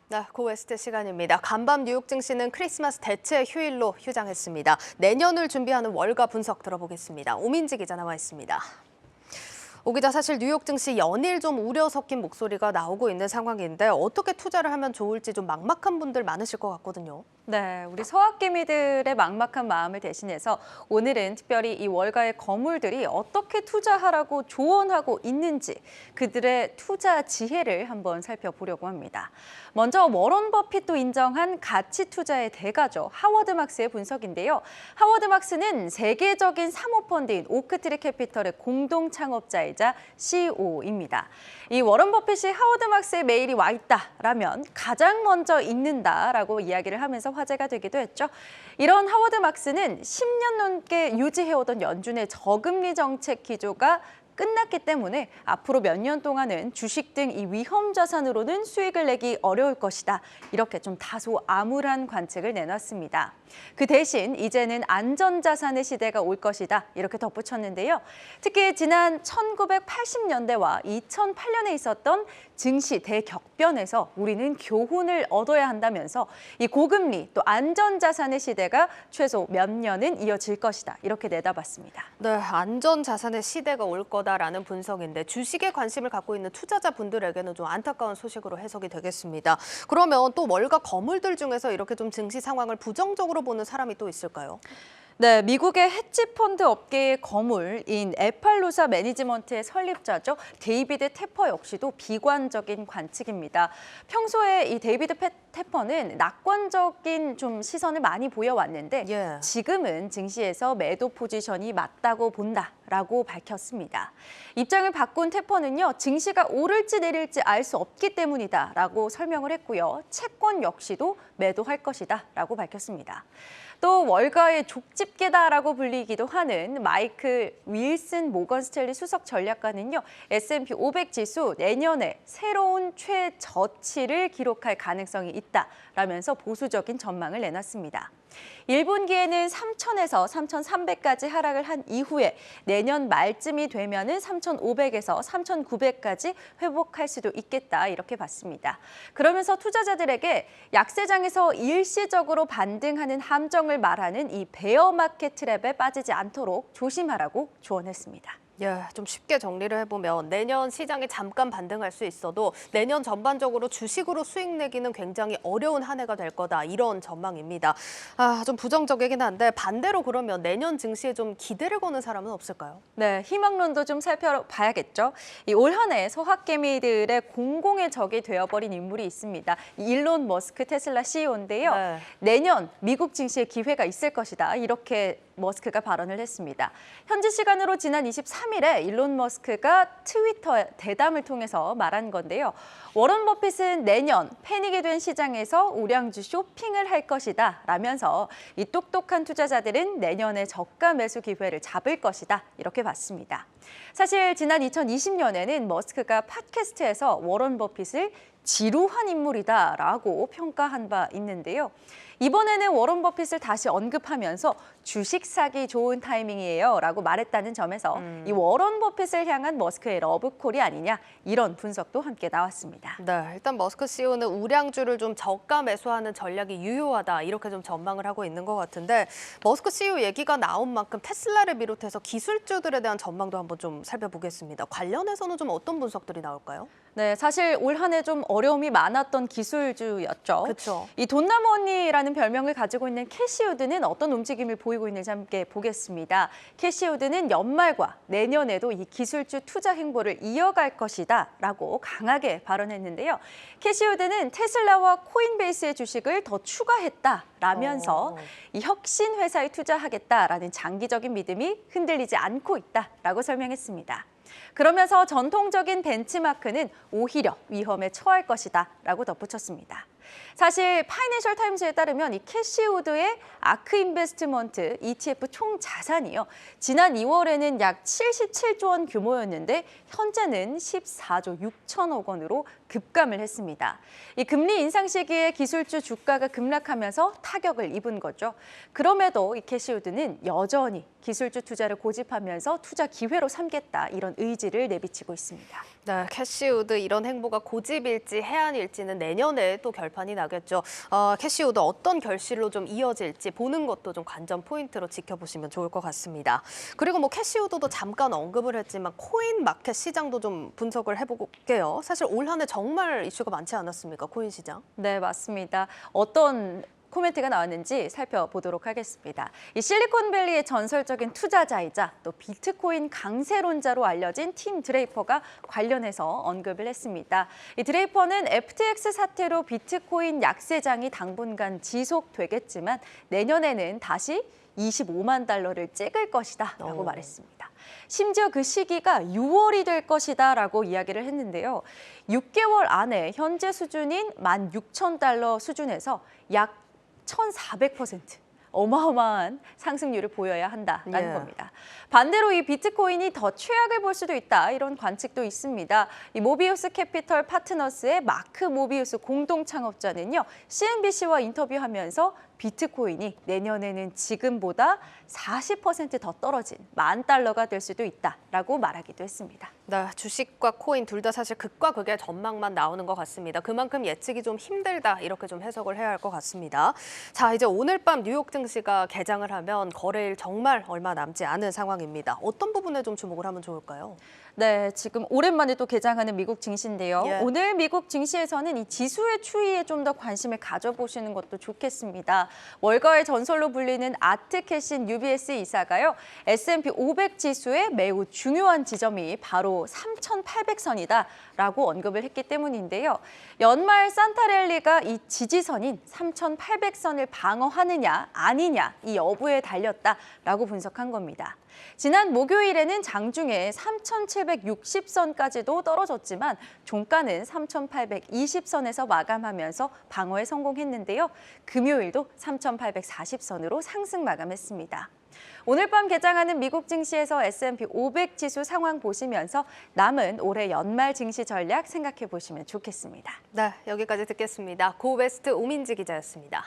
네, 고웨스트 시간입니다. 간밤 뉴욕 증시는 크리스마스 대체 휴일로 휴장했습니다. 내년을 준비하는 월가 분석 들어보겠습니다. 오민지 기자 나와 있습니다. 오 기자, 사실 뉴욕 증시 연일 좀 우려 섞인 목소리가 나오고 있는 상황인데 어떻게 투자를 하면 좋을지 좀 막막한 분들 많으실 것 같거든요. 네, 우리 서학개미들의 막막한 마음을 대신해서 오늘은 특별히 이 월가의 거물들이 어떻게 투자하라고 조언하고 있는지 그들의 투자 지혜를 한번 살펴보려고 합니다. 먼저 워런 버핏도 인정한 가치 투자의 대가죠. 하워드 막스의 분석인데요. 하워드 막스는 세계적인 사모펀드인 오크트리 캐피털의 공동 창업자이자 CEO입니다. 이 워런 버핏이 하워드 막스의 메일이 와 있다라면 가장 먼저 읽는다라고 이야기를 하면서 화제가 되기도 했죠. 이런 하워드 막스는 10년 넘게 유지해오던 연준의 저금리 정책 기조가 끝났기 때문에 앞으로 몇 년 동안은 주식 등 이 위험 자산으로는 수익을 내기 어려울 것이다. 이렇게 좀 다소 암울한 관측을 내놨습니다. 그 대신 이제는 안전자산의 시대가 올 것이다. 이렇게 덧붙였는데요. 특히 지난 1980년대와 2008년에 있었던 증시 대격변에서 우리는 교훈을 얻어야 한다면서 이 고금리 또 안전자산의 시대가 최소 몇 년은 이어질 것이다. 이렇게 내다봤습니다. 네, 안전자산의 시대가 올 거다라는 분석인데 주식에 관심을 갖고 있는 투자자분들에게는 좀 안타까운 소식으로 해석이 되겠습니다. 그러면 또 월가 거물들 중에서 이렇게 좀 증시 상황을 부정적으로 보는 사람이 또 있을까요? 네, 미국의 헤지펀드 업계의 거물인 에팔루사 매니지먼트의 설립자죠. 데이비드 테퍼 역시도 비관적인 관측입니다. 평소에 이 데이비드 테퍼는 낙관적인 좀 시선을 많이 보여왔는데 지금은 증시에서 매도 포지션이 맞다고 본다라고 밝혔습니다. 입장을 바꾼 테퍼는요. 증시가 오를지 내릴지 알 수 없기 때문이다라고 설명을 했고요. 채권 역시도 매도할 것이다라고 밝혔습니다. 또 월가의 족집게다라고 불리기도 하는 마이클 윌슨 모건 스탠리 수석 전략가는요. S&P 500 지수 내년에 새로운 최저치를 기록할 가능성이 있다라면서 보수적인 전망을 내놨습니다. 1분기에는 3,000에서 3,300까지 하락을 한 이후에 내년 말쯤이 되면은 3,500에서 3,900까지 회복할 수도 있겠다 이렇게 봤습니다. 그러면서 투자자들에게 약세장에서 일시적으로 반등하는 함정을 말하는 이 베어 마켓 트랩에 빠지지 않도록 조심하라고 조언했습니다. 좀 쉽게 정리를 해보면 내년 시장이 잠깐 반등할 수 있어도 내년 전반적으로 주식으로 수익 내기는 굉장히 어려운 한 해가 될 거다 이런 전망입니다. 좀 부정적이긴 한데 반대로 그러면 내년 증시에 좀 기대를 거는 사람은 없을까요? 네, 희망론도 좀 살펴봐야겠죠. 이 올 한 해 서학개미들의 공공의 적이 되어버린 인물이 있습니다. 일론 머스크 테슬라 CEO인데요. 내년 미국 증시에 기회가 있을 것이다. 이렇게 머스크가 발언을 했습니다. 현지 시간으로 지난 23일에 일론 머스크가 트위터 대담을 통해서 말한 건데요. 워런 버핏은 내년 패닉이 된 시장에서 우량주 쇼핑을 할 것이다 라면서 이 똑똑한 투자자들은 내년에 저가 매수 기회를 잡을 것이다 이렇게 봤습니다. 사실 지난 2020년에는 머스크가 팟캐스트에서 워런 버핏을 지루한 인물이다라고 평가한 바 있는데요. 이번에는 워런 버핏을 다시 언급하면서 주식 사기 좋은 타이밍이에요 라고 말했다는 점에서 이 워런 버핏을 향한 머스크의 러브콜이 아니냐 이런 분석도 함께 나왔습니다. 네, 일단 머스크 CEO는 우량주를 좀 저가 매수하는 전략이 유효하다 이렇게 좀 전망을 하고 있는 것 같은데 머스크 CEO 얘기가 나온 만큼 테슬라를 비롯해서 기술주들에 대한 전망도 한번 좀 살펴보겠습니다. 관련해서는 좀 어떤 분석들이 나올까요? 네, 사실 올 한 해 좀 어려움이 많았던 기술주였죠. 그렇죠. 이 돈나머니라는 별명을 가지고 있는 캐시우드는 어떤 움직임을 보이고 있는지 함께 보겠습니다. 캐시우드는 연말과 내년에도 이 기술주 투자 행보를 이어갈 것이다 라고 강하게 발언했는데요. 캐시우드는 테슬라와 코인베이스의 주식을 더 추가했다라면서 이 혁신 회사에 투자하겠다라는 장기적인 믿음이 흔들리지 않고 있다라고 설명했습니다. 그러면서 전통적인 벤치마크는 오히려 위험에 처할 것이다 라고 덧붙였습니다. 사실 파이낸셜 타임즈에 따르면 이 캐시우드의 아크 인베스트먼트 ETF 총 자산이요. 지난 2월에는 약 77조 원 규모였는데 현재는 14조 6천억 원으로 급감을 했습니다. 이 금리 인상 시기에 기술주 주가가 급락하면서 타격을 입은 거죠. 그럼에도 이 캐시우드는 여전히 기술주 투자를 고집하면서 투자 기회로 삼겠다 이런 의지를 내비치고 있습니다. 네, 캐시우드 이런 행보가 고집일지 해안일지는 내년에 또 결판이 나겠죠. 캐시우드 어떤 결실로 좀 이어질지 보는 것도 좀 관전 포인트로 지켜보시면 좋을 것 같습니다. 그리고 뭐 캐시우드도 잠깐 언급을 했지만 코인 마켓 시장도 좀 분석을 해볼게요. 사실 올 한 해 정말 이슈가 많지 않았습니까? 코인 시장. 네, 맞습니다. 어떤 코멘트가 나왔는지 살펴보도록 하겠습니다. 이 실리콘밸리의 전설적인 투자자이자 또 비트코인 강세론자로 알려진 팀 드레이퍼가 관련해서 언급을 했습니다. 이 드레이퍼는 FTX 사태로 비트코인 약세장이 당분간 지속되겠지만 내년에는 다시 25만 달러를 찍을 것이다 라고 말했습니다. 심지어 그 시기가 6월이 될 것이다 라고 이야기를 했는데요. 6개월 안에 현재 수준인 16,000달러 수준에서 약 1,400% 어마어마한 상승률을 보여야 한다라는 겁니다. 반대로 이 비트코인이 더 최악을 볼 수도 있다 이런 관측도 있습니다. 이 모비우스 캐피털 파트너스의 마크 모비우스 공동 창업자는요. CNBC와 인터뷰하면서 비트코인이 내년에는 지금보다 40% 더 떨어진 $10,000가 될 수도 있다라고 말하기도 했습니다. 네, 주식과 코인 둘 다 사실 극과 극의 전망만 나오는 것 같습니다. 그만큼 예측이 좀 힘들다 이렇게 좀 해석을 해야 할 것 같습니다. 자, 이제 오늘 밤 뉴욕 증시가 개장을 하면 거래일 정말 얼마 남지 않은 상황입니다. 어떤 부분에 좀 주목을 하면 좋을까요? 네, 지금 오랜만에 또 개장하는 미국 증시인데요. 예. 오늘 미국 증시에서는 이 지수의 추이에 좀 더 관심을 가져보시는 것도 좋겠습니다. 월가의 전설로 불리는 아트 캐신 UBS 이사가요. S&P 500 지수의 매우 중요한 지점이 바로 3,800선이다라고 언급을 했기 때문인데요. 연말 산타랠리가 이 지지선인 3,800선을 방어하느냐 아니냐 이 여부에 달렸다라고 분석한 겁니다. 지난 목요일에는 장중에 3,760선까지도 떨어졌지만 종가는 3,820선에서 마감하면서 방어에 성공했는데요. 금요일도 3,840선으로 상승 마감했습니다. 오늘 밤 개장하는 미국 증시에서 S&P 500 지수 상황 보시면서 남은 올해 연말 증시 전략 생각해 보시면 좋겠습니다. 네, 여기까지 듣겠습니다. 고베스트 오민지 기자였습니다.